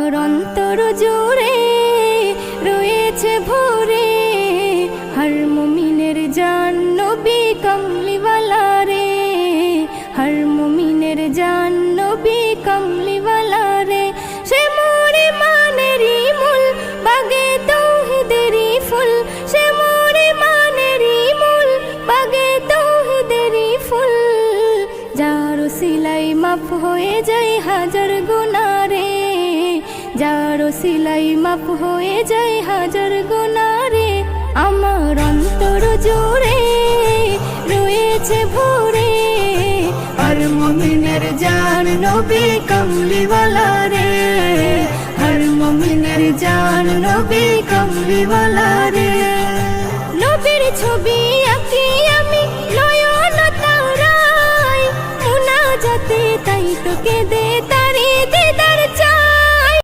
আমার অন্তর জুড়ে রয়েছে ভরে হর মুমিনের জান নবী কমলিওয়ালা রে, হর মুমিনের জান নবী কমলিওয়ালা রে। সে মোরে মানেরই মূল বাগে তৌহিদেরই ফুল, সে মোরে মানেরই মূল বাগে তৌহিদেরই ফুল। যার ওসিলাই মাফ হয়ে যায় হাজার গুনাহ রে, যার ওসিলাই মাফ হয়ে যায় হাজার গুনাহ রে। আমার অন্তর জুড়ে রয়েছে ভরে হর মুমিনের জান নবী কমলিওয়ালা রে, হর মুমিনের জান নবী কমলিওয়ালা রে।